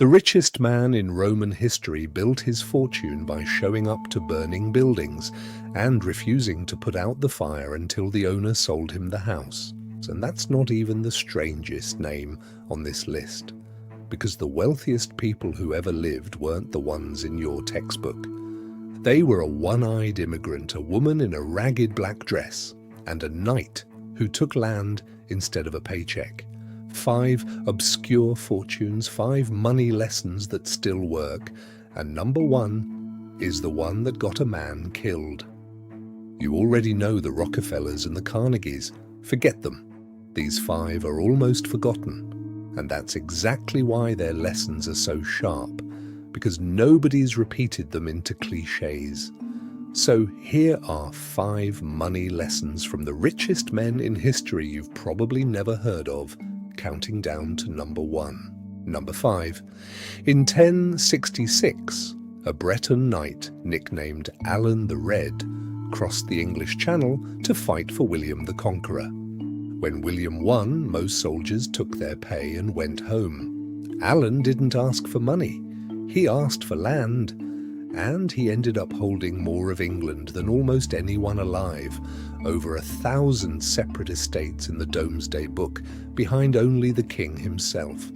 The richest man in Roman history built his fortune by showing up to burning buildings and refusing to put out the fire until the owner sold him the house. And that's not even the strangest name on this list, because the wealthiest people who ever lived weren't the ones in your textbook. They were a one-eyed immigrant, a woman in a ragged black dress, and a knight who took land instead of a paycheck. 5 obscure fortunes, 5 money lessons that still work, and number 1 is the one that got a man killed. You already know the Rockefellers and the Carnegies. Forget them. These 5 are almost forgotten, and that's exactly why their lessons are so sharp, because nobody's repeated them into cliches. So here are 5 money lessons from the richest men in history you've probably never heard of, counting down to number 1. Number 5. In 1066, a Breton knight nicknamed Alan the Red crossed the English Channel to fight for William the Conqueror. When William won, most soldiers took their pay and went home. Alan didn't ask for money. He asked for land, and he ended up holding more of England than almost anyone alive, over 1,000 separate estates in the Domesday Book, behind only the king himself.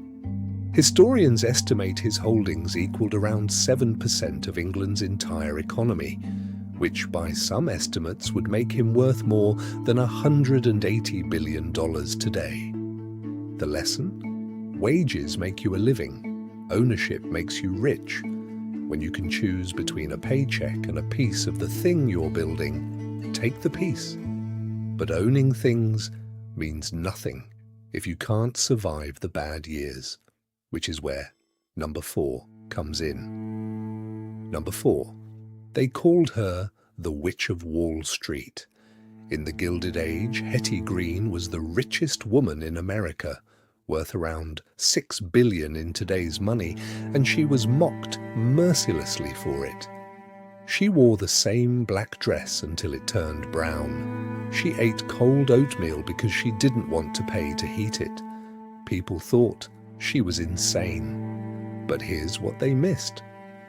Historians estimate his holdings equaled around 7% of England's entire economy, which by some estimates would make him worth more than $180 billion today. The lesson? Wages make you a living. Ownership makes you rich. When you can choose between a paycheck and a piece of the thing you're building, take the piece. But owning things means nothing if you can't survive the bad years, which is where number 4 comes in. Number 4. They called her the Witch of Wall Street. In the Gilded Age, Hetty Green was the richest woman in America, worth around $6 billion in today's money, and she was mocked mercilessly for it. She wore the same black dress until it turned brown. She ate cold oatmeal because she didn't want to pay to heat it. People thought she was insane. But here's what they missed.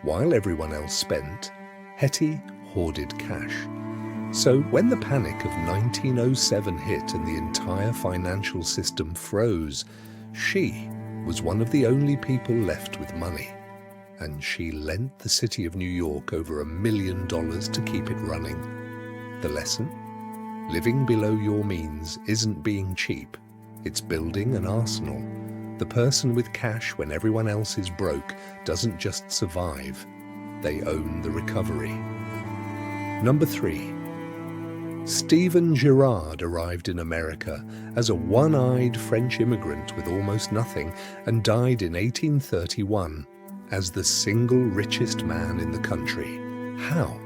While everyone else spent, Hetty hoarded cash. So when the panic of 1907 hit and the entire financial system froze, she was one of the only people left with money. And she lent the city of New York over $1 million to keep it running. The lesson? Living below your means isn't being cheap. It's building an arsenal. The person with cash when everyone else is broke doesn't just survive. They own the recovery. Number 3. Stephen Girard arrived in America as a one-eyed French immigrant with almost nothing and died in 1831 as the single richest man in the country. How?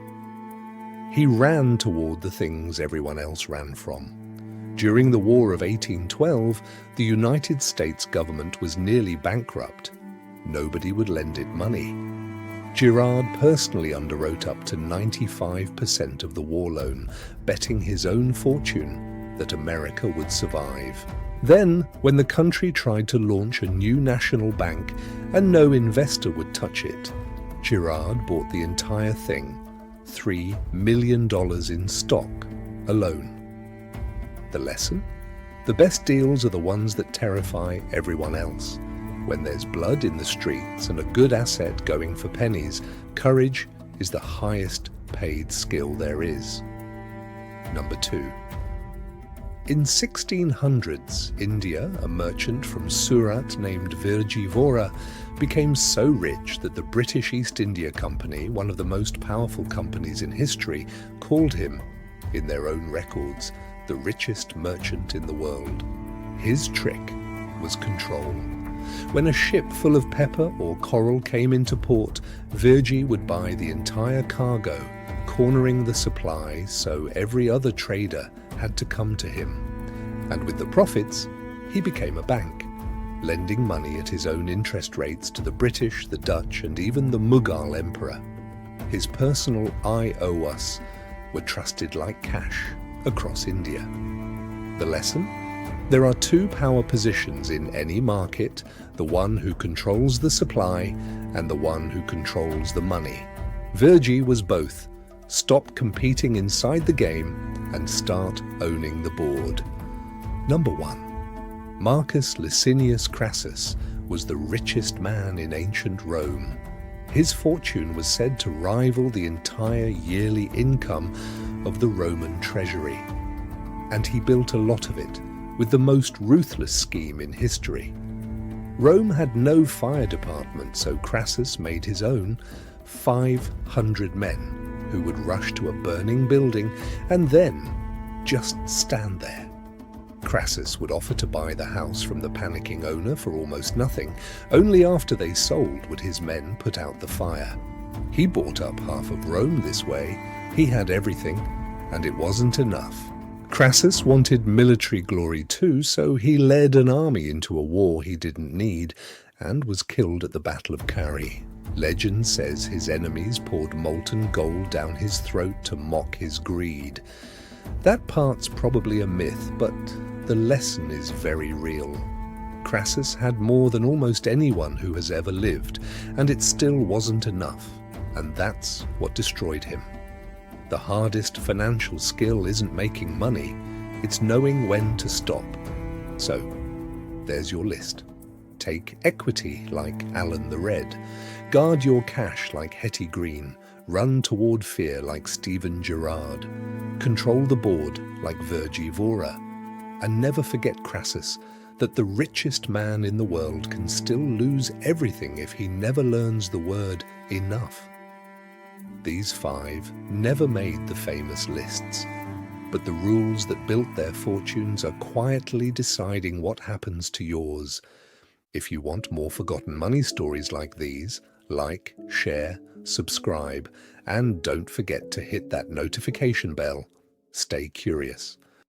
He ran toward the things everyone else ran from. During the War of 1812, the United States government was nearly bankrupt. Nobody would lend it money. Girard personally underwrote up to 95% of the war loan, betting his own fortune that America would survive. Then, when the country tried to launch a new national bank and no investor would touch it, Girard bought the entire thing, $3 million in stock, alone. The lesson? The best deals are the ones that terrify everyone else. When there's blood in the streets and a good asset going for pennies, courage is the highest paid skill there is. Number 2. In 1600s, India, a merchant from Surat named Virji Vora, became so rich that the British East India Company, one of the most powerful companies in history, called him, in their own records, the richest merchant in the world. His trick was control. When a ship full of pepper or coral came into port, Virji would buy the entire cargo, cornering the supply so every other trader had to come to him. And with the profits, he became a bank, lending money at his own interest rates to the British, the Dutch, and even the Mughal emperor. His personal "I owe us" were trusted like cash across India. The lesson? There are two power positions in any market, the one who controls the supply and the one who controls the money. Virji was both. Stop competing inside the game and start owning the board. Number 1. Marcus Licinius Crassus was the richest man in ancient Rome. His fortune was said to rival the entire yearly income of the Roman treasury. And he built a lot of it, with the most ruthless scheme in history. Rome had no fire department, so Crassus made his own, 500 men who would rush to a burning building and then just stand there. Crassus would offer to buy the house from the panicking owner for almost nothing. Only after they sold would his men put out the fire. He bought up half of Rome this way. He had everything, and it wasn't enough. Crassus wanted military glory too, so he led an army into a war he didn't need and was killed at the Battle of Carnegie. Legend says his enemies poured molten gold down his throat to mock his greed. That part's probably a myth, but the lesson is very real. Crassus had more than almost anyone who has ever lived, and it still wasn't enough, and that's what destroyed him. The hardest financial skill isn't making money, it's knowing when to stop. So, there's your list. Take equity like Alan the Red. Guard your cash like Hetty Green. Run toward fear like Stephen Girard. Control the board like Virji Vora. And never forget, Crassus, that the richest man in the world can still lose everything if he never learns the word enough. These 5 never made the famous lists, but the rules that built their fortunes are quietly deciding what happens to yours. If you want more forgotten money stories like these, like, share, subscribe, and don't forget to hit that notification bell. Stay curious.